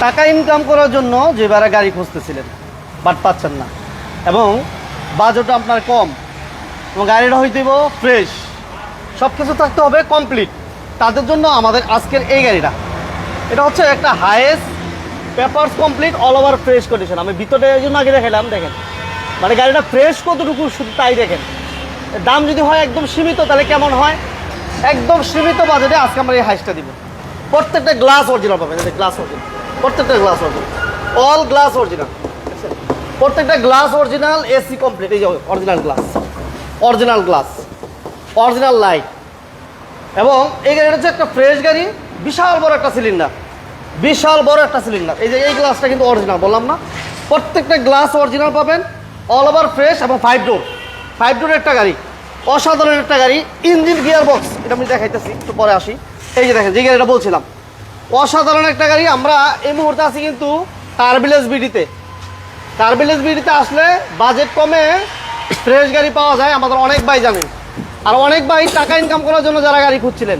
টাকা ইনকাম করার জন্য যে ভাড়া গাড়ি খুঁজতেছিলেন বাট পাচ্ছেন না, এবং বাজেটও আপনার কম, এবং গাড়িটা হইতেইব ফ্রেশ, সব কিছু থাকতে হবে কমপ্লিট, তাদের জন্য আমাদের আজকের এই গাড়িটা। এটা হচ্ছে একটা highest papers complete all over fresh condition. আমি ভিতরে এই জন্য আগে দেখালাম, দেখেন মানে গাড়িটা ফ্রেশ কতটুকু শুধু তাই দেখেন। দাম যদি হয় একদম সীমিত তাহলে কেমন হয়, একদম সীমিত বাজেটে আজকে আমরা এই হাইসটা দিব। প্রত্যেকটা গ্লাস অরিজিনাল পাবেন, গ্লাস অরিজিনাল, প্রত্যেকটা glass original, all glass original, প্রত্যেকটা গ্লাস অরিজিনাল, এসি কমপ্লিট, এই যে original glass, original glass, original light. এবং এই গাড়িটা হচ্ছে একটা ফ্রেশ গাড়ি, বিশাল বড় একটা সিলিন্ডার, বিশাল বড় একটা সিলিন্ডার। এই যে এই গ্লাসটা কিন্তু অরিজিনাল, বললাম না, প্রত্যেকটা গ্লাস অরিজিনাল পাবেন, অল ওভার ফ্রেশ, এবং 5 ডোর একটা গাড়ি, অসাধারণ একটা গাড়ি। ইঞ্জিন গিয়ার বক্স, এটা আমি দেখাইতেছি, একটু পরে আসি। এই যে দেখেন যে গাড়িটা বলছিলাম, অসাধারণ একটা গাড়ি। আমরা এই মুহূর্তে আছি কিন্তু কার্ভিলেজ বিডিতে। কার্ভিলেজ বিডিতে আসলে বাজেট কমে ফ্রেশ গাড়ি পাওয়া যায়, আমাদের অনেক ভাই জানেন। আর অনেক ভাই টাকা ইনকাম করার জন্য যারা গাড়ি খুঁজছিলেন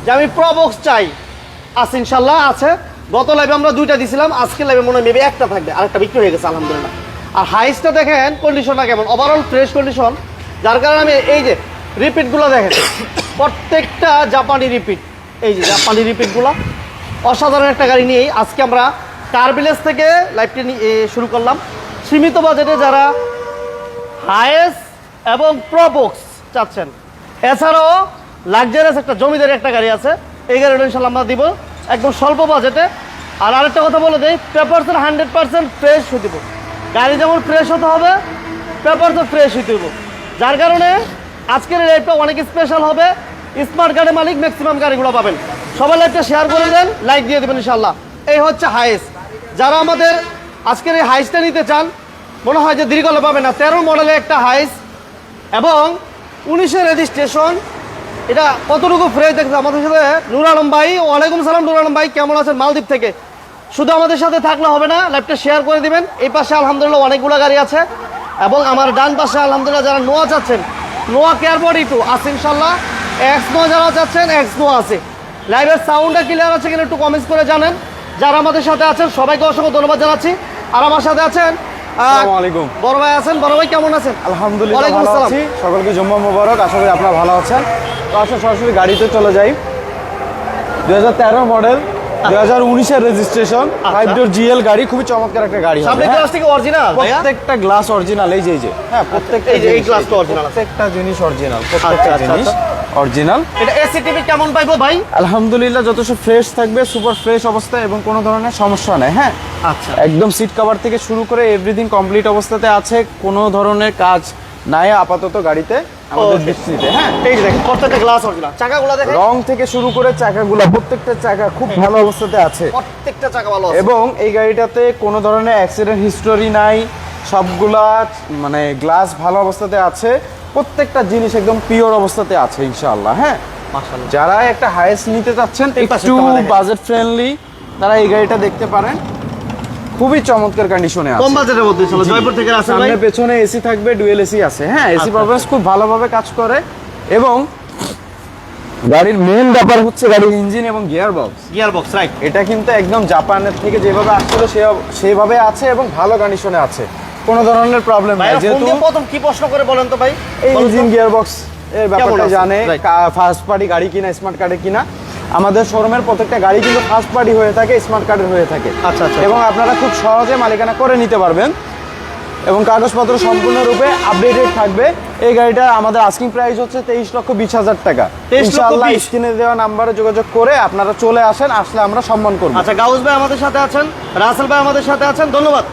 যে আমি প্রবক্স চাই, আছে ইনশাল্লাহ আছে। গত লাইভে আমরা 2টা দিয়েছিলাম, আজকে লাইভে মনে হয় মেবি একটা থাকবে, আরেকটা বিক্রি হয়ে গেছে আলহামদুলিল্লাহ। আর হাইসটা দেখেন কন্ডিশনটা কেমন, ওভারঅল ফ্রেশ কন্ডিশন, যার কারণে আমি এই যে রিপিটগুলো দেখেন প্রত্যেকটা জাপানি রিপিট, এই যে জাপানি রিপিটগুলো। অসাধারণ একটা গাড়ি নিয়েই আজকে আমরা কার্ভিলেজ থেকে লাইভটি শুরু করলাম। সীমিত বাজেটে যারা হাইয়েস্ট এবং প্রবক্স চাচ্ছেন, এছাড়াও লাক্সারিয়াস একটা জমিদারি একটা গাড়ি আছে, এই গাড়িটা ইনশাল্লাহ আমরা দিব একদম স্বল্প বাজেটে। আর আরেকটা কথা বলে দিই, পেপারসের 100% ফ্রেশ হয়ে দিব। গাড়ি যেমন ফ্রেশ হতে হবে, পেপারসও ফ্রেশ হইতে হবে, যার কারণে আজকের রেটটা অনেক স্পেশাল হবে। স্মার্ট কার্ডের মালিক ম্যাক্সিমাম গাড়িগুলো পাবেন। সবাই লাইভটা শেয়ার করে দেন, লাইক দিয়ে দেবেন ইনশাল্লাহ। এই হচ্ছে হাইস। যারা আমাদের আজকের এই হাইসটা নিতে চান, মনে হয় যে দেরি করলে পাবেন না। 13 মডেলের একটা হাইস এবং 19-এর রেজিস্ট্রেশন। এটা কতটুকু ফ্রেশ দেখছে আমাদের সাথে নূর আলম ভাই। ওয়ালাইকুম সালাম নূর আলম ভাই, কেমন আছেন? মালদ্বীপ থেকে। শুধু আমাদের সাথে থাকলে হবে না, লাইভটা শেয়ার করে দিবেন। এই পাশে আলহামদুলিল্লাহ অনেকগুলো গাড়ি আছে, এবং আমার ডান পাশে আলহামদুলিল্লাহ যারা নোয়া চাচ্ছেন, নোয়া কেয়ার বডি 2 আছে ইনশাল্লাহ। এক্স নোয়া যারা চাচ্ছেন, এক্স নোয়া আছে। লাইভের সাউন্ডটা ক্লিয়ার আছে কিনা একটু কমেন্টস করে জানেন। যারা আমাদের সাথে আছেন সবাইকে অসংখ্য ধন্যবাদ জানাচ্ছি। আর আমার সাথে আছেন আসসালামু আলাইকুম, বড় ভাই আছেন। বড় ভাই কেমন আছেন? আলহামদুলিল্লাহ ভালো আছি। সকলকে জুম্মা মোবারক, আশা করি আপনারা ভালো আছেন। তো আসলে সরাসরি গাড়িতে চলে যাই। 2013 মডেল, 2019-এর রেজিস্ট্রেশন, 5 ডোর জিএল গাড়ি, খুবই চমৎকার একটা গাড়ি। সামনে গ্লাস থেকে অরিজিনাল, প্রত্যেকটা গ্লাস অরিজিনাল, এই যে হ্যাঁ প্রত্যেকটা এই গ্লাসটা অরিজিনাল, প্রত্যেকটা জিনিস অরিজিনাল, প্রত্যেকটা জিনিস অরিজিনাল। এটা এসি টিভি কেমন পাইবো ভাই? আলহামদুলিল্লাহ যথেষ্ট ফ্রেশ থাকবে, সুপার ফ্রেশ অবস্থায়, এবং কোনো ধরনের সমস্যা নেই। হ্যাঁ আচ্ছা, একদম সিট কভার থেকে শুরু করে এভরিথিং কমপ্লিট অবস্থাতে আছে, কোনো ধরনের কাজ নাই আপাতত গাড়িতে আমাদের দৃষ্টিতে। হ্যাঁ এই যে দেখেন প্রত্যেকটা গ্লাস অরিজিনাল, চাকাগুলো দেখেন, রং থেকে শুরু করে চাকাগুলো, প্রত্যেকটা চাকা খুব ভালো অবস্থাতে আছে, প্রত্যেকটা চাকা ভালো আছে। এবং এই গাড়িটাতে কোনো ধরনের অ্যাক্সিডেন্ট হিস্টোরি নাই, সবগুলা মানে গ্লাস ভালো অবস্থাতে আছে, প্রত্যেকটা জিনিস একদম পিওর অবস্থাতে আছে ইনশাআল্লাহ। হ্যাঁ মাশাআল্লাহ, যারা একটা হাইয়েস্ট নিতে চাচ্ছেন, একটু বাজেট ফ্রেন্ডলি, তারা এই গাড়িটা দেখতে পারেন। খুবই চমৎকার কন্ডিশনে আছে, কম বাজেটের মধ্যে চলো। জয়পুর থেকে আসেন ভাই। সামনে পেছনে এসি থাকবে, ডুয়েল এসি আছে। হ্যাঁ এসি আচ্ছা, পারফরম্যান্স খুব ভালোভাবে কাজ করে। এবং গাড়ির মেইন ব্যাপার হচ্ছে গাড়ির ইঞ্জিন এবং gear box. Gear box right, এটা কিন্তু একদম জাপানের থেকে যেভাবে আসছিল সেভাবে আছে, এবং ভালো কন্ডিশনে আছে, কোনো ধরনের প্রবলেম নাই। যেহেতু প্রথম কি প্রশ্ন করে বলেন তো ভাই, এই ইঞ্জিন গিয়ার বক্স এর ব্যাপারটা জানে, ফার্স্ট পার্টি গাড়ি কিনা, স্মার্ট কার্ডে কিনা। আমাদের শোরুমের প্রত্যেকটা গাড়ি কিন্তু ফার্স্ট পার্টি হয়ে থাকে, স্মার্ট কার্ডের হয়ে থাকে। আচ্ছা আচ্ছা, এবং আপনারা খুব সহজে মালিকানা করে নিতে পারবেন, এবং কাগজপত্র সম্পূর্ণরূপে আপডেটেড থাকবে। এই গাড়িটা আমাদের আস্কিং প্রাইস হচ্ছে 23,20,000 টাকা। ইনশাআল্লাহ স্ক্রিনে দেওয়া নাম্বারে যোগাযোগ করে আপনারা চলে আসেন, আসলে আমরা সম্মান করব। আচ্ছা, গাউস ভাই আমাদের সাথে আছেন, রাসেল ভাই আমাদের সাথে আছেন, ধন্যবাদ।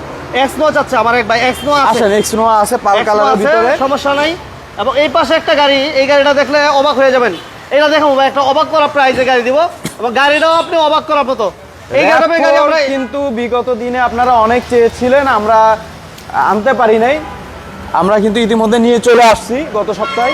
এক্স নোয়া চাচ্ছে আমার এক ভাই, এক্স নোয়া আছে, এক্স নোয়া আছে পাল কালারের ভিতরে, সমস্যা নাই। এবং এই পাশে একটা গাড়ি, এই গাড়িটা দেখলে অবাক হয়ে যাবেন। এটা দেখুন ভাই, একটা অবাক করা প্রাইসে গাড়ি দিব, এবং গাড়িটাও আপনি অবাক করার মতো। এই গাড়ি আমরা কিন্তু বিগত দিনে আপনারা অনেক চেয়েছিলেন, আমরা আনতে পারি নাই, আমরা কিন্তু ইতিমধ্যে নিয়ে চলে আসছি গত সপ্তাহে।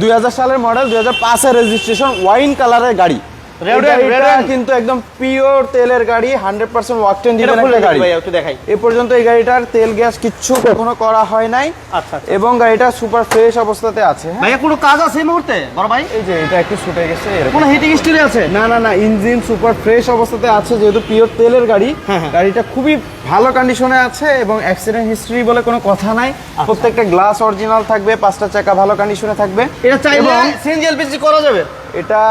2000 সালের মডেল, 2005-এর রেজিস্ট্রেশন, ওয়াইন কালারের গাড়ি, এটা কিন্তু একদম পিওর তেলের গাড়ি, 100% ওয়াকটেন ডিভেন একটা গাড়ি। ভাই একটু দেখাই। এই পর্যন্ত এই গাড়িটার তেল গ্যাস কিচ্ছু কখনো করা হয় নাই। আচ্ছা। এবং গাড়িটা সুপার ফ্রেশ অবস্থাতে আছে। ভাইয়া কোনো কাজ আছে এই মুহূর্তে বড় ভাই? এই যে এটা একটু ছুটে গেছে এরকম। কোনো হিটিং হিস্টরি আছে? না, ইঞ্জিন সুপার ফ্রেশ অবস্থাতে আছে, যেহেতু পিওর তেলের গাড়ি। গাড়িটা খুবই ভালো কন্ডিশনে আছে এবং অ্যাক্সিডেন্ট হিস্ট্রি বলে কোনো কথা নাই। প্রত্যেকটা গ্লাস অরিজিনাল থাকবে, 5টা চাকা ভালো কন্ডিশনে থাকবে। এটা চাইলে সিএনজি এলপিজি করা যাবে? এটা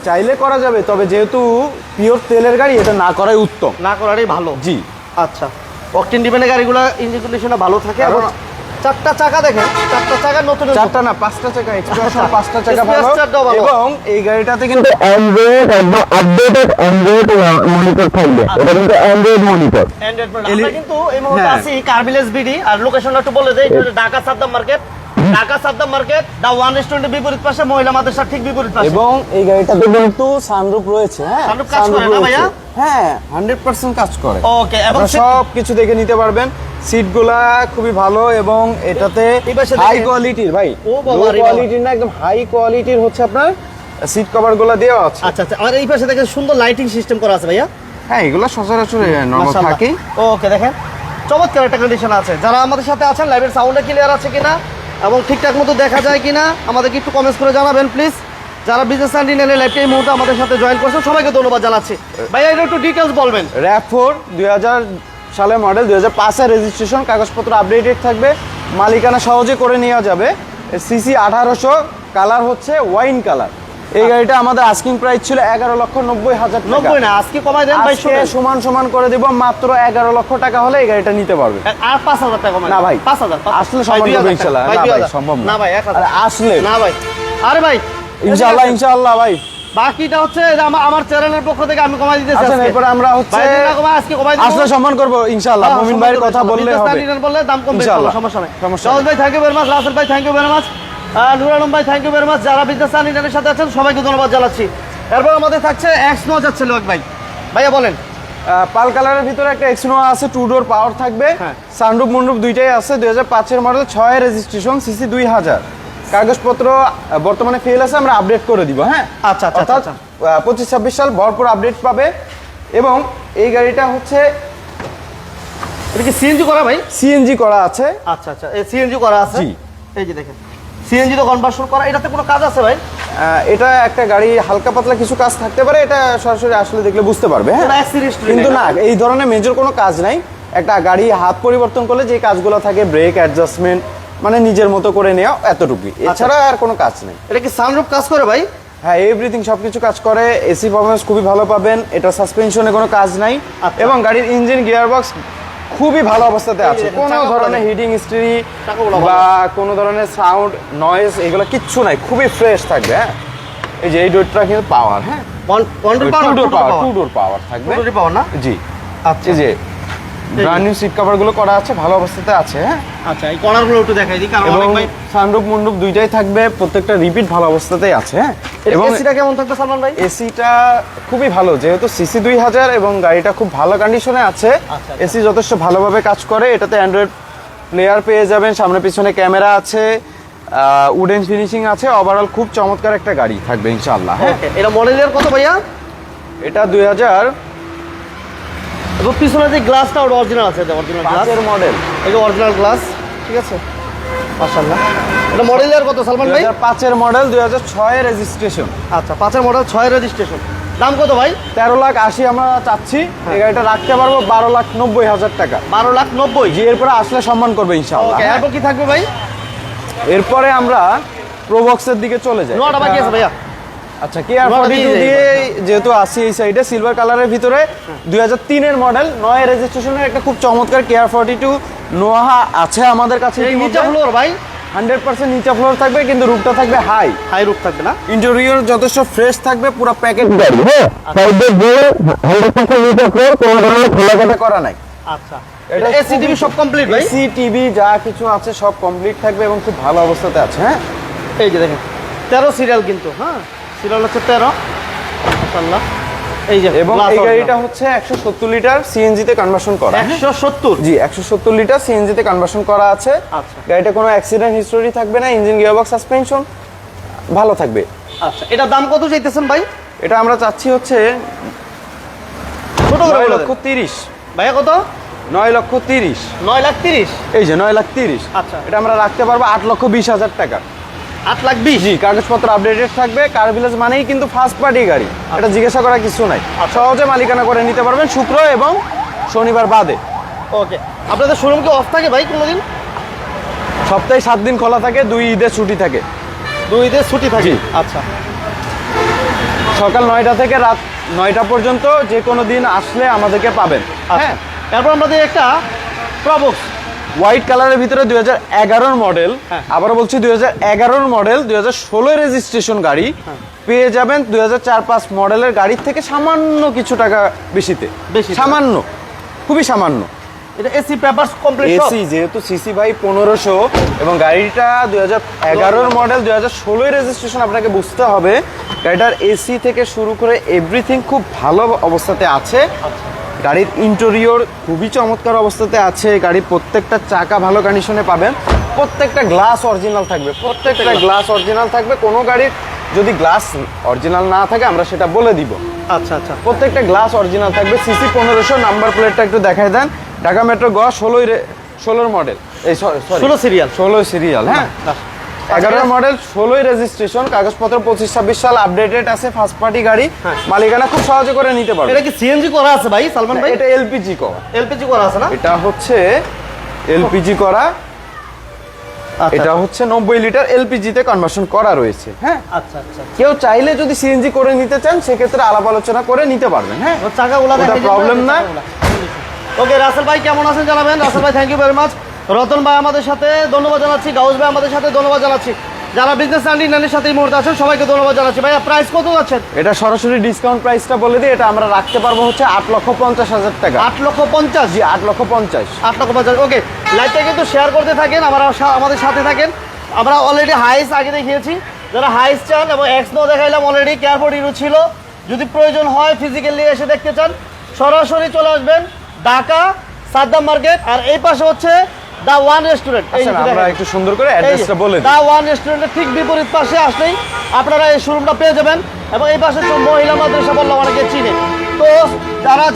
চাইলে করা যাবে, তবে যেহেতু পিওর তেলের গাড়ি এটা না করাই উত্তম। না করারই ভালো। জি। আচ্ছা, অকটেন ডিপেন্ডের গাড়িগুলো ইঞ্জিন কন্ডিশনে ভালো থাকে। এবং 4টা চাকা দেখেন, 4টা চাকা নতুন, 4টা না 5টা চাকা, এক্সপ্রেশন 5টা চাকা ভালো। এবং এই গাড়িটাতে কিন্তু অ্যান্ড্রয়েড একদম আপডেটেড অ্যান্ড্রয়েড মনিটর থাকবে। এটা কিন্তু অ্যান্ড্রয়েড মনিটর। আমরা কিন্তু এই মুহূর্তে আছি কারভিলেজ বিডি। আর লোকেশনটা একটু বলে দেই, এটা Dhaka Saddam market. Dhaka Saddam market the one রেস্টুরেন্টের বিপরীত পাশে, মহিলা মাদ্রাসার ঠিক বিপরীত পাশে। এবং এই গাড়িটাতে কিন্তু সানরুফ রয়েছে। হ্যাঁ, সানরুফ কাজ করে না ভাইয়া? হ্যাঁ, 100% কাজ করে। ওকে, এবং সব কিছু দেখে নিতে পারবেন। সিটগুলা খুবই ভালো এবং এটাতে হাই কোয়ালিটির ভাই, ও বাবা, লো কোয়ালিটির না, একদম হাই কোয়ালিটির হচ্ছে আপনার সিট কভার গুলা দেওয়া আছে। আচ্ছা। আর এই পাশে দেখেন সুন্দর লাইটিং সিস্টেম করা আছে ভাইয়া। হ্যাঁ, এগুলো সচরাচর নরমাল থাকে। ওকে, দেখেন চমৎকার একটা কন্ডিশন আছে। যারা আমাদের সাথে আছেন, লাইভের সাউন্ডে ক্লিয়ার আছে কিনা এবং ঠিকঠাক মতো দেখা যায় কিনা আমাদেরকে একটু কমেন্টস করে জানাবেন প্লিজ। যারা বিজনেস অ্যান্ড ইন্ডিয়ান লাইভে এই মুহূর্তে আমাদের সাথে জয়েন করছেন, সবাইকে ধন্যবাদ জানাচ্ছি। ভাইয়া এটা একটু ডিটেলস বলবেন। RAV4 2000 সালের মডেল, 2005 এর রেজিস্ট্রেশন, কাগজপত্র আপডেটেড থাকবে, মালিকানা সহজে করে নেওয়া যাবে। সিসি 1800, কালার হচ্ছে ওয়াইন কালার। এই গাড়িটা আমাদের আস্কিং প্রাইস ছিল 11,90,000 টাকা। 90 না, আজকে কমাই দেন ভাই। আজকে সমান করে দেব, মাত্র 11 লক্ষ টাকা হলে এই গাড়িটা নিতে পারবে। আর 5,000 টাকা কমাই না ভাই, 5,000 আসলে সম্ভব হবে ইনশাআল্লাহ। না ভাই, সম্ভব না ভাই, 1000 আসলে না ভাই। আরে ভাই ইনশাআল্লাহ ভাই। বাকিটা হচ্ছে আমার চ্যানেলের পক্ষ থেকে আমি কমাই দিতেছি। আচ্ছা, এরপর আমরা হচ্ছে আজকে কমাই দিব, আসলে সম্মান করব ইনশাআল্লাহ। মুমিন ভাইয়ের কথা বললে হবে, বললে দাম কমবে, সমস্যা নাই। সহজ ভাই thank you very much, Rasel ভাই thank you very much, Nur Alam ভাই থ্যাংক ইউ ভেরি মাচ। যারা বিজনেস অ্যান্ড ইন্টারনেটের সাথে আছেন সবাইকে ধন্যবাদ জানাচ্ছি। এরপর আমাদের থাকছে এক্সনো যাচ্ছে লোক ভাই। ভাইয়া বলেন। পাল কালারের ভিতরে একটা এক্সনো আছে, 2 ডোর পাওয়ার থাকবে, সানরুফ মুনরুফ দুইটাই আছে। 2005 এর মডেল, 6 এর রেজিস্ট্রেশন, সিসি 2000, কাগজপত্র বর্তমানে ফেল আছে, আমরা আপডেট করে দিব। হ্যাঁ, আচ্ছা। 25-26 সাল ভরপুর আপডেট পাবে। এবং এই গাড়িটা হচ্ছে এটা কি সিএনজি করা ভাই? সিএনজি করা আছে। আচ্ছা, এই সিএনজি করা আছে। জি। এই যে দেখেন সিএনজি তো কনভার্সন করা। এটাতে কোনো কাজ আছে ভাই? এটা একটা গাড়ি হালকা পাতলা কিছু কাজ থাকতে পারে, এটা সরাসরি আসলে দেখলে বুঝতে পারবে। হ্যাঁ, কিন্তু না, এই ধরনের মেজর কোনো কাজ নাই। একটা গাড়ি হাত পরিবর্তন করলে যে কাজগুলো থাকে, ব্রেক অ্যাডজাস্টমেন্ট, মানে নিজের মতো করে নেওয়া, এতটুকুই, এছাড়া আর কোনো কাজ নেই। এটা কি সানরুফ কাজ করে ভাই? হ্যাঁ, এভরিথিং সবকিছু কাজ করে। এসি পারফরম্যান্স খুবই ভালো পাবেন। এটা সাসপেনশনে কোনো কাজ নাই। এবং গাড়ির ইঞ্জিন গিয়ারবক্স খুবই ভালো অবস্থাতে আছে। কোনো ধরনের হিটিং হিস্ট্রি বা কোনো ধরনের সাউন্ড নয়েজ এগুলো কিচ্ছু নাই, খুবই ফ্রেশ থাকবে। হ্যাঁ, এই যে এই ডোরটা কিন্তু পাওয়ার। হ্যাঁ, টু ডোর পাওয়ার থাকবে। পাওয়ার না? জি। আচ্ছা, এই যে ব্র্যান্ড নিউ সিট কভার গুলো করা আছে, ভালো অবস্থাতে আছে। হ্যাঁ, আচ্ছা, এই কর্নারগুলো একটু দেখাই দিই, কারণ অনেক ভাই সানরুফ মুনরুফ দুইটাই থাকবে, প্রত্যেকটা রিপিট ভালো অবস্থাতেই আছে। হ্যাঁ, এবং এসিটা কেমন থাকবে সালমান ভাই? এসিটা খুবই ভালো, যেহেতু সিসি 2000 এবং গাড়িটা খুব ভালো কন্ডিশনে আছে। এসি যথেষ্ট ভালোভাবে কাজ করে। এটাতে অ্যান্ড্রয়েড প্লেয়ার পেয়ে যাবেন, সামনে পিছনে ক্যামেরা আছে, উডেন ফিনিশিং আছে। ওভারঅল খুব চমৎকার একটা গাড়ি থাকবে ইনশাআল্লাহ। হ্যাঁ, এটা মডেলের কত ভাইয়া? এটা 2000 এবং পিছনে যে গ্লাসটা ওটা অরিজিনাল আছে, অরিজিনাল গ্লাস এর মডেল। এই যে অরিজিনাল গ্লাস, ঠিক আছে, মাশাআল্লাহ। এটা মডেলের কত সালমান ভাই? 2005 এর মডেল, 2006 এর রেজিস্ট্রেশন। আচ্ছা, 5 এর মডেল, 6 এর রেজিস্ট্রেশন। দাম কত ভাই? 13,80,000 আমরা চাচ্ছি। এই গাড়িটা রাখতে পারবো 12,90,000 টাকা। 12,90,000। জি, এরপরে আসলে সম্মান করবে ইনশাআল্লাহ। ওকে, এরপর কি থাকবে ভাই? এরপরে আমরা প্রোবক্সের দিকে চলে যাই। নোটা বাকি আছে ভাইয়া। আচ্ছা, কেয়ার 42 দিয়ে যেহেতু আসি এই সাইডে, সিলভার কালারের ভিতরে 2003 এর মডেল, 9 এর রেজিস্ট্রেশনের একটা খুব চমৎকার কেয়ার 42 নোহা আছে আমাদের কাছে। এই নিচে ফ্লোর ভাই 100% নিচে ফ্লোর থাকবে, কিন্তু রুফটা থাকবে হাই রুফ থাকবে না। ইন্টেরিয়র যথেষ্ট ফ্রেশ থাকবে, পুরো প্যাকেজ গাড়ি। হ্যাঁ, সাইডে দিয়ে 100% নিচে ফ্লোর, কোনো ধরনের খোলাকাটা করা নাই। আচ্ছা, এটা এসি টিভি সব কমপ্লিট ভাই? এসি টিভি যা কিছু আছে সব কমপ্লিট থাকবে এবং খুব ভালো অবস্থাতে আছে। হ্যাঁ, এই যে দেখেন 13 সিরিয়াল কিন্তু। হ্যাঁ, সিরিয়াল হচ্ছে 13, মাশাআল্লাহ। এই যে এবং এই গাড়িটা হচ্ছে 170 লিটার সিএনজি তে কনভার্সন করা। 170? জি, 170 লিটার সিএনজি তে কনভার্সন করা আছে। আচ্ছা, গাড়িটা কোনো অ্যাক্সিডেন্ট হিস্টোরি থাকবে না, ইঞ্জিন গিয়ারবক্স সাসপেনশন ভালো থাকবে। আচ্ছা, এটা দাম কত চাইতেছেন ভাই? এটা আমরা চাচ্ছি হচ্ছে ছোট করে 9 বলে লক্ষ দেন। 30। ভাইয়া কত? 9 লক্ষ 30। 9,30,000। এই যে 9 লাখ 30। আচ্ছা। এটা আমরা রাখতে পারবো 8,20,000 টাকা। 8,20,000। জি, কাগজপত্র আপডেটেড থাকবে। কার ভিলেজ মানেই কিন্তু ফার্স্ট পার্টি গাড়ি, এটা জিজ্ঞাসা করার কিছু নাই। সহজে মালিকানা করে নিতে পারবেন শুক্র এবং শনিবার বাদে। ওকে, আপনাদের শোরুম কি অফ থাকে ভাই কোনোদিন? সপ্তাহে 7 দিন খোলা থাকে, 2 ঈদের ছুটি থাকে। 2 ঈদের ছুটি থাকে। জি। আচ্ছা, সকাল 9টা থেকে রাত 9টা পর্যন্ত যে কোনো দিন আসলে আমাদেরকে পাবেন। হ্যাঁ। হ্যাঁ, তারপর আমাদের একটা প্রবক্স হোয়াইট কালারের ভিতরে 2011 মডেল, হ্যাঁ। আবারও বলছি 2011 মডেল, 2016 রেজিস্ট্রেশন গাড়ি পেয়ে যাবেন 2004-5 মডেলের গাড়ির থেকে সামান্য কিছু টাকা বেশিতে। বেশি। সামান্য, খুবই সামান্য। এটা এসি পেপারস কমপ্লিট সব। এসি যেহেতু সিসি ভাই 1500 এবং গাড়িটা 2011 মডেল, 2016 রেজিস্ট্রেশন, আপনাকে বুঝতে হবে গাড়িটার এসি থেকে শুরু করে এভরিথিং খুব ভালো অবস্থাতে আছে। গাড়ির ইন্টেরিয়র খুবই চমৎকার অবস্থাতে আছে। গাড়ির প্রত্যেকটা চাকা ভালো কন্ডিশনে পাবেন, প্রত্যেকটা গ্লাস অরিজিনাল থাকবে, প্রত্যেকটা গ্লাস অরিজিনাল থাকবে। কোনো গাড়ির যদি গ্লাস অরিজিনাল না থাকে আমরা সেটা বলে দিব। আচ্ছা আচ্ছা, প্রত্যেকটা গ্লাস অরিজিনাল থাকবে। সিসি 1500, নাম্বার প্লেটটা একটু দেখাই দেন। ঢাকা মেট্রো গ 16 মডেল, এই সরি 16 সিরিয়াল। 16 সিরিয়াল। হ্যাঁ, 11 মডেল, 16 রেজিস্ট্রেশন, কাগজপত্র 25-26 সাল আপডেটেড আছে, ফার্স্ট পার্টি গাড়ি। হ্যাঁ। মালিকানা খুব সহজে করে নিতে পারবে। এটা কি সিএনজি করা আছে ভাই সালমান ভাই? এটা এলপিজি করা, এলপিজি করা আছে না? এটা হচ্ছে এলপিজি করা। আচ্ছা, এটা হচ্ছে 90 লিটার এলপিজি তে কনভার্সন করা রয়েছে। হ্যাঁ, আচ্ছা আচ্ছা। কেউ চাইলে যদি সিএনজি করে নিতে চান সেক্ষেত্রে আলাপ আলোচনা করে নিতে পারবেন। হ্যাঁ, ওর চাকাগুলা ওটা দেখেন, problem না। ওকে, রাসেল ভাই কেমন আছেন জানাবেন। রাসেল ভাই thank you very much. Ratan ভাই আমাদের সাথে ধন্যবাদ জানাচ্ছি, গাউস ভাই আমাদের সাথে ধন্যবাদ জানাচ্ছি। যারা বিজনেস অ্যান্ড ইন্ডিয়ানের সাথে এই মুহূর্তে আছেন সবাইকে ধন্যবাদ জানাচ্ছি। ভাইয়া প্রাইস কত যাচ্ছেন? এটা সরাসরি ডিসকাউন্ট প্রাইসটা বলে দিই, এটা আমরা রাখতে পারবো হচ্ছে 8,50,000 টাকা। 8,50,000। জি, 8,50,000। 8,50,000। ওকে, লাইভটা কিন্তু শেয়ার করতে থাকেন, আমাদের সাথে থাকেন। আমরা অলরেডি হাইস আগে দেখিয়েছি, যারা হাইস চান এবং এক্স নো দেখাইলাম অলরেডি, কেয়ারফোর্ড ইউরো ছিল। যদি প্রয়োজন হয় ফিজিক্যালি এসে দেখতে চান সরাসরি চলে আসবেন ঢাকা সাদ্দাম মার্কেট। আর এই পাশে হচ্ছে দা ওয়ান রেস্টুরেন্ট। আচ্ছা, আমরা একটু সুন্দর করে অ্যাড্রেসটা বলে দিই। দা ওয়ান রেস্টুরেন্টের ঠিক বিপরীত পাশে আসলেই আপনারা এই শোরুমটা পেয়ে যাবেন। এবং এই পাশে মহিলা মাদ্রাসা বললাম, অনেকে চিনে। তো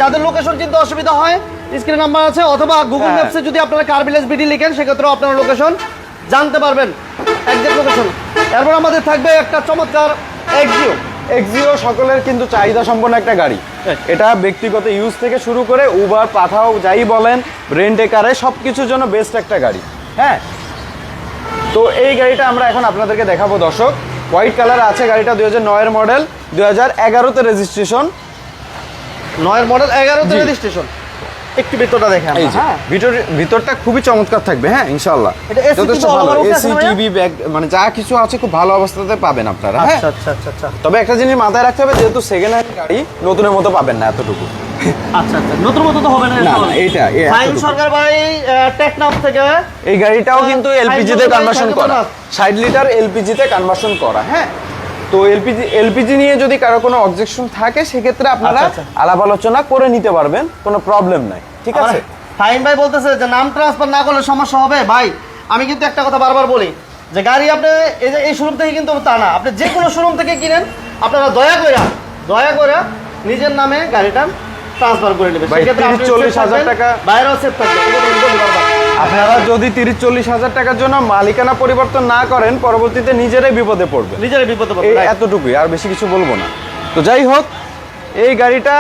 যাদের লোকেশন চিনতে অসুবিধা হয় স্ক্রিন নাম্বার আছে, অথবা গুগল হ্যাঁ। ম্যাপসে যদি আপনারা কার ভিলেজ বিডি লিখেন সেক্ষেত্রেও আপনারা লোকেশন জানতে পারবেন, একজ্যাক্ট লোকেশন। এরপর আমাদের থাকবে একটা চমৎকার এক্সিও। এক্সিও সকলের কিন্তু চাহিদা সম্পন্ন একটা গাড়ি। এটা ব্যক্তিগত ইউজ থেকে শুরু করে উবার, পাঠাও, যাই বলেন, রেন্টে কারে সব কিছুর জন্য বেস্ট একটা গাড়ি। হ্যাঁ, তো এই গাড়িটা আমরা এখন আপনাদেরকে দেখাবো দর্শক। হোয়াইট কালার আছে গাড়িটা, 2009 মডেল, 2011-তে রেজিস্ট্রেশন। 9 মডেল, 11তে জি। রেজিস্ট্রেশন। একটু ভিতরটা দেখেন। এই যে, হ্যাঁ, ভিতরটা খুবই চমৎকার থাকবে। হ্যাঁ, ইনশাআল্লাহ এটা AC যথেষ্ট কিন্তু all ভালো। over okay আছে এসি, না ভাইয়া? টিভি, ব্যাগ, মানে যা কিছু আছে খুব ভালো অবস্থাতে পাবেন আপনারা। হ্যাঁ, আচ্ছা আচ্ছা আচ্ছা আচ্ছা তবে একটা জিনিস মাথায় রাখতে হবে, যেহেতু সেকেন্ড হ্যান্ড গাড়ি, নতুনের মতো পাবেন না এতটুকু। আচ্ছা আচ্ছা, নতুন মতো তো হবে না। না, না, এইটা ফাইন সরকার ভাই টেকনাফ থেকে এই গাড়িটাও কিন্তু এলপিজি তে সাইকেল কনভার্সন সাইকেল করা, না। 60 লিটার এলপিজি তে কনভার্সন করা। হ্যাঁ, তো এলপিজি নিয়ে যদি কারো কোনো অবজেকশন থাকে সেক্ষেত্রে আপনারা আচ্ছা, আচ্ছা। আলাপ আলোচনা করে নিতে পারবেন, কোনো প্রবলেম নাই। ঠিক আছে, ফাইন ভাই বলতেছে যে নাম ট্রান্সফার না করলে সমস্যা হবে। ভাই আমি কিন্তু একটা কথা বারবার বলি যে গাড়ি আপনি এই শোরুম থেকে কিন্তু তা না, আপনি যে কোনো শোরুম থেকে কিনেন, আপনারা দয়া করে নিজের নামে গাড়িটা ট্রান্সফার করে নেবেন। ভাই, 30-40 হাজার টাকা বাইরেও সেফ থাকবে। এটা তো আমি বলি বারবার। আপনারা যদি 30-40 হাজার টাকার জন্য মালিকানা পরিবর্তন না করেন, পরবর্তীতে নিজেরাই বিপদে পড়বে। নিজেরই বিপদে এই পড়বে। এতটুকুই, আর বেশি কিছু বলবো না। তো যাই হোক, এই গাড়িটা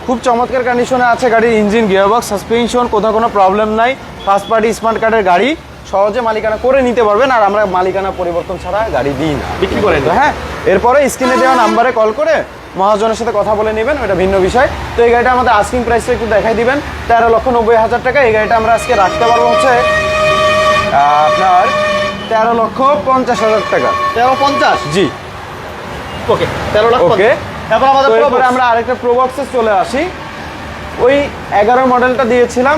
খুব চমৎকার কন্ডিশনে আছে। গাড়ির ইঞ্জিন, গিয়ারবক্স, সাসপেনশন, কোথাও কোনো প্রবলেম নাই। ফার্স্ট পার্টি স্মার্ট কার্ডের গাড়ি, সহজে মালিকানা করে নিতে পারবেন। আর আমরা মালিকানা পরিবর্তন ছাড়া গাড়ি দিই না, বিক্রি করে তো হ্যাঁ, এরপরে স্ক্রিনে দেওয়া নাম্বারে কল করে মহাজনের সাথে কথা বলে নেবেন, ওটা ভিন্ন বিষয়। তো এই গাড়িটা আমাদের আস্কিং প্রাইসটা একটু দেখাই দিবেন, 13,90,000 টাকা। এই গাড়িটা আমরা আজকে রাখতে পারবো হচ্ছে আপনার 13,50,000 টাকা। 13,50,000। জি, ওকে, 13,50,000। ওকে। এবার আমাদের এরপরে প্রবক্স। আমরা আরেকটা প্রোবক্সে চলে আসি। ওই 11 মডেলটা দিয়েছিলাম,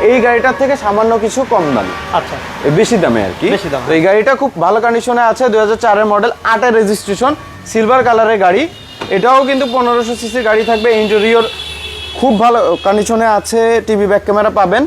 এই গাড়িটার থেকে সামান্য কিছু কম দামি, আচ্ছা, বেশি দামে আর কি। বেশি দামে। তো এই গাড়িটা খুব ভালো কন্ডিশনে আছে, 2004 মডেল, 8 রেজিস্ট্রেশন, সিলভার কালারের গাড়ি। এটাও কিন্তু 1500 সিসির গাড়ি থাকবে। ইন্টেরিয়র খুব ভালো কন্ডিশনে আছে, টিভি, ব্যাক ক্যামেরা পাবেন,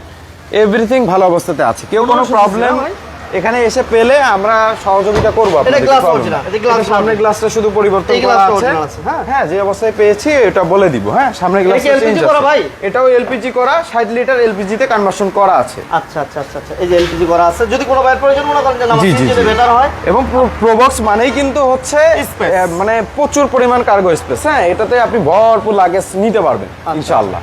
এভরিথিং ভালো অবস্থাতে আছে। কেউ কোনো 1500 প্রবলেম, সিসি না এখানে এসে পেলে আমরা সহযোগিতা করবো আপনাদের, glass problem original, না। এটা glass এটা সামনের গ্লাসটা শুধু পরিবর্তন এই করা glassটা আছে। original আছে, হ্যাঁ। হ্যাঁ, যে অবস্থায় পেয়েছি এটা বলে দিব। হ্যাঁ, সামনের এটা কি গ্লাসটা LPG চেঞ্জ করা ভাই? এটাও এলপিজি করা, 60 লিটার এলপিজি তে কনভার্সন করা আছে। আচ্ছা আচ্ছা আচ্ছা আচ্ছা, এই যে এলপিজি করা আছে, যদি কোনো বাইরের প্রয়োজন মনে করেন যে আমার জি, জি, সিনজেনে জি। বেটার হয়। এবং প্রোবক্স মানেই কিন্তু হচ্ছে Space। মানে প্রচুর পরিমাণ কার্গো স্পেস। হ্যাঁ, এটাতে আপনি ভরপুর লাগেজ নিতে পারবেন ইনশাআল্লাহ।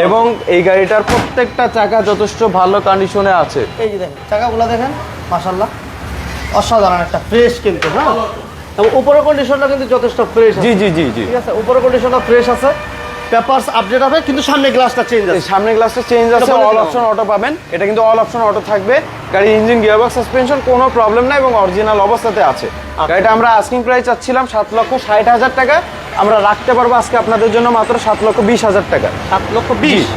এবং এই গাড়িটার প্রত্যেকটা চাকা যথেষ্ট ভালো কন্ডিশনে আছে। এই যে দেখেন চাকাগুলো দেখেন, মাশাআল্লাহ অসাধারণ একটা ফ্রেশ কিন্তু, হ্যাঁ। এবং উপরের কন্ডিশনটা কিন্তু যথেষ্ট ফ্রেশ জি জি জি জি। ঠিক আছে, উপরের কন্ডিশনটা ফ্রেশ আছে, পেপারস আপডেট হবে, কিন্তু সামনে গ্লাসটা চেঞ্জ এই আছে। সামনে গ্লাসটা চেঞ্জ আছে, এটা বলে অল দিলাম। অপশন অটো পাবেন। এটা কিন্তু অল অপশন অটো থাকবে। গাড়ির ইঞ্জিন, গিয়ারবক্স, সাসপেনশন কোনো প্রবলেম নাই এবং অরিজিনাল অবস্থাতে আছে। গাড়িটা আমরা আস্কিং প্রাইস চাচ্ছিলাম 7,60,000 টাকা, আমরা রাখতে পারবো আজকে আপনাদের জন্য মাত্র 7,20,000 টাকা। 7,20,000।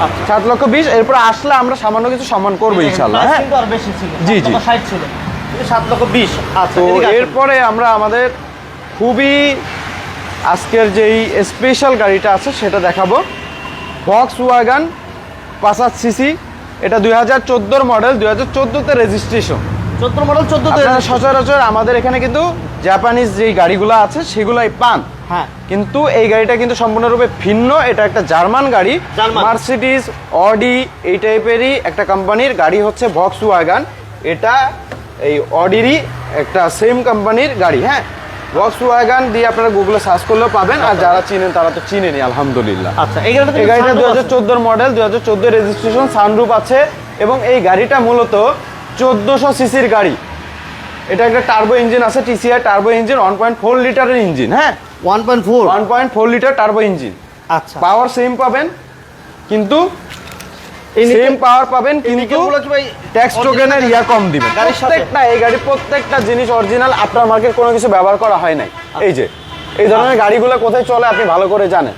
আচ্ছা 7,20,000, এরপর আসলে আমরা সামান্য কিছু সম্মান করবো ইনশাআল্লাহ। price হ্যাঁ, কিন্তু আর বেশি ছিল, জি, জি। 7,60,000 ছিল, কিন্তু 7,20,000। আচ্ছা, তো এদিকে আসুন। এরপরে আমরা আমাদের খুবই আজকের যেই স্পেশাল গাড়িটা আছে সেটা দেখাবো। ভক্সওয়াগন পাসাত সিসি, এটা 2014 মডেল, 2014-তে রেজিস্ট্রেশন। 14 মডেল 14 তে আপনারা সচরাচর আমাদের এখানে কিন্তু জাপানিজ যেই গাড়িগুলো আছে সেগুলোই পান, হ্যাঁ। কিন্তু এই গাড়িটা কিন্তু সম্পূর্ণরূপে ভিন্ন। এটা একটা জার্মান গাড়ি, জার্মান। মার্সিডিজ, অডি এই টাইপেরই একটা কোম্পানির গাড়ি হচ্ছে ভক্সওয়াগন। এটা এই অডিরই একটা সেম কোম্পানির গাড়ি। হ্যাঁ, ভক্সওয়াগন দিয়ে আপনারা গুগলে সার্চ করলেও পাবেন, আর যারা চিনেন তারা তো চিনেনি আলহামদুলিল্লাহ। আচ্ছা, এই গাড়িটা এই গাড়িটা 2014 মডেল, 2014 রেজিস্ট্রেশন, সানরুফ আছে এবং এই গাড়িটা মূলত 1400 সিসির গাড়ি। এটা একটা টার্বো ইঞ্জিন আছে, টিসিআই টার্বো ইঞ্জিন, 1.4 লিটারের ইঞ্জিন। হ্যাঁ, 1.4। 1.4 লিটার টার্বো ইঞ্জিন। আচ্ছা, পাওয়ার সেম পাবেন, কিন্তু এই সেম পাওয়ার পাবেন, কিন্তু নিকেলগুলো কি ভাই ট্যাক্স টোকেনের ইয়া কম দিবেন। গাড়ির সাথে? প্রত্যেকটা এই গাড়ি প্রত্যেকটা জিনিস অরিজিনাল, আফটার মার্কেট কোনো কিছু ব্যবহার করা হয় নাই। এই যে এই ধরনের গাড়িগুলো কোথায় চলে আপনি ভালো করে জানেন।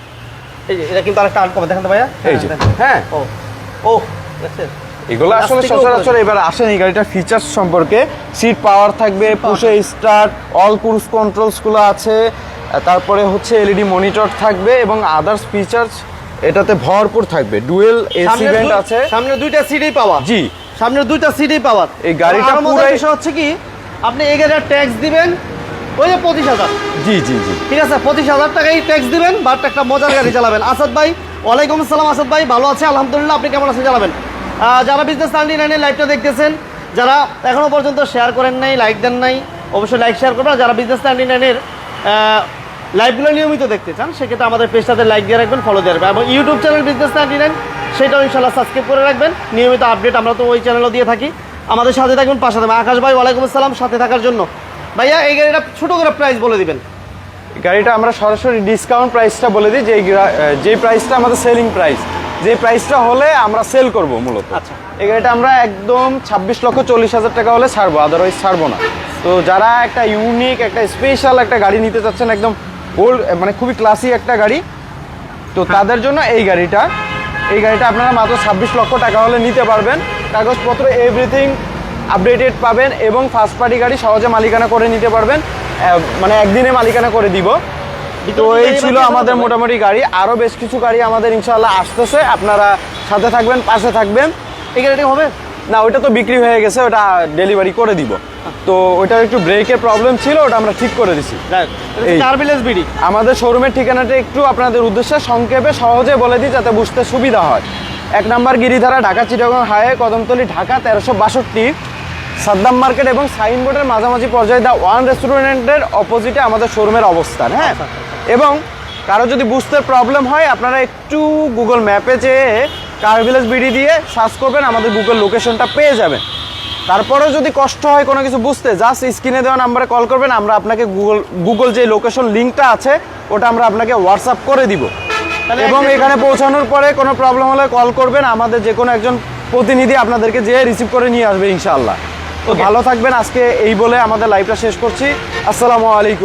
এই যে এটা কিন্তু আরেকটা আনকম, দেখেন তো ভাইয়া। এই যে দেখেন। হ্যাঁ, ও ও দেখছেন? এগুলো আসলে প্লাস্টিকের সচরাচর এবার আসেন এই গাড়িটার ফিচার্স সম্পর্কে। সিট পাওয়ার থাকবে, পুশে স্টার্ট, অল ক্রুজ কন্ট্রোলসগুলো আছে, তারপরে হচ্ছে এলইডি মনিটর থাকবে এবং আদার্স ফিচার্স এটাতে ভরপুর থাকবে। ডুয়েল এসি সামনে ভেন্ট আছে। সামনে দুইটা সিডি পাওয়ার। জি, সামনে দুইটা সিডি পাওয়ার। এই গাড়িটা আর মজার পুরাই- বিষয় হচ্ছে কি, আপনি এই গাড়ির ট্যাক্স দিবেন ওই যে 25,000। জি জি জি। ঠিক আছে, 25,000 টাকাই ট্যাক্স দিবেন, বাট একটা মজার গাড়ি চালাবেন। আসাদ ভাই, ওয়ালাইকুম আসসালাম। আসাদ ভাই ভালো আছে আলহামদুলিল্লাহ, আপনি কেমন আছেন চালাবেন? যারা বিজনেস 99 লাইভটা দেখতেছেন, যারা এখনো পর্যন্ত শেয়ার করেন নাই, লাইক দেন নাই, অবশ্যই লাইক শেয়ার করবেন। আর যারা বিজনেস 99 লাইভগুলো নিয়মিত দেখতে চান, সেক্ষেত্রে আমাদের পেজটাতে লাইক দিয়ে রাখবেন, ফলো দিয়ে রাখবেন, এবং ইউটিউব চ্যানেল বিজনেস 99 সেটাও ইনশাল্লাহ সাবস্ক্রাইব করে রাখবেন। নিয়মিত আপডেট আমরা তো ওই চ্যানেলও দিয়ে থাকি। আমাদের সাথে থাকবেন, পাশে থাকবেন। আকাশ ভাই ওয়ালাইকুম আসসালাম, সাথে থাকার জন্য। ভাইয়া এই গাড়িটা ছোট করে প্রাইস বলে দিবেন। গাড়িটা আমরা সরাসরি ডিসকাউন্ট প্রাইসটা বলে দিই, যে প্রাইসটা আমাদের সেলিং প্রাইস, যে প্রাইসটা হলে আমরা সেল করব মূলত। আচ্ছা। এই গাড়িটা আমরা একদম 26,40,000 টাকা হলে ছাড়বো, আদারওয়াইজ ছাড়বো না। তো যারা একটা ইউনিক একটা স্পেশাল একটা গাড়ি নিতে চাচ্ছেন, একদম ওল্ড মানে খুবই ক্লাসি একটা গাড়ি, তো তাদের জন্য এই গাড়িটা আপনারা মাত্র 26 লক্ষ টাকা হলে নিতে পারবেন। কাগজপত্র এভরিথিং আপডেটেড পাবেন এবং ফার্স্ট পার্টি গাড়ি সহজে মালিকানা করে নিতে পারবেন, মানে একদিনে মালিকানা করে দিব। তো এই ছিল আমাদের মোটামুটি গাড়ি। আরও বেশ কিছু গাড়ি আমাদের ইনশাআল্লাহ আসতেছে, আপনারা সাথে থাকবেন, পাশে থাকবেন। এই গাড়িটা হবে না, ওইটা তো বিক্রি হয়ে গেছে, ওটা ডেলিভারি করে দিব। তো ওইটার একটু ব্রেকের প্রবলেম ছিল, ওটা আমরা ঠিক করে দিছি। এই। টার্বিলেন্স বিডি। আমাদের শোরুমের ঠিকানাটা একটু আপনাদের উদ্দেশ্যে সংক্ষেপে সহজে বলে দিই যাতে বুঝতে সুবিধা হয়। 1 নম্বর গিরিধারা, ঢাকা চিটাগং হাইওয়ে, কদমতলী, ঢাকা 1362। সাদ্দাম মার্কেট এবং সাইনবোর্ডের মাঝামাঝি পর্যায়ে দা ওয়ান রেস্টুরেন্টের অপোজিটে আমাদের শোরুমের অবস্থান। হ্যাঁ, এবং কারো যদি বুঝতে প্রবলেম হয় আপনারা একটু গুগল ম্যাপে যেয়ে কার ভিলেজ বিডি দিয়ে সার্চ করবেন, আমাদের গুগল লোকেশনটা পেয়ে যাবেন। তারপরেও যদি কষ্ট হয় কোনো কিছু বুঝতে, জাস্ট স্ক্রিনে দেওয়া নাম্বারে কল করবেন, আমরা আপনাকে গুগল যে লোকেশন লিঙ্কটা আছে ওটা আমরা আপনাকে হোয়াটসঅ্যাপ করে দিব। এবং এখানে পৌঁছানোর পরে কোনো প্রবলেম হলে কল করবেন, আমাদের যে কোনো একজন প্রতিনিধি আপনাদেরকে যেয়ে রিসিভ করে নিয়ে আসবে ইনশাআল্লাহ। তো ভালো থাকবেন। আজকে এই বলে আমাদের লাইভটা শেষ করছি। আসসালামু আলাইকুম।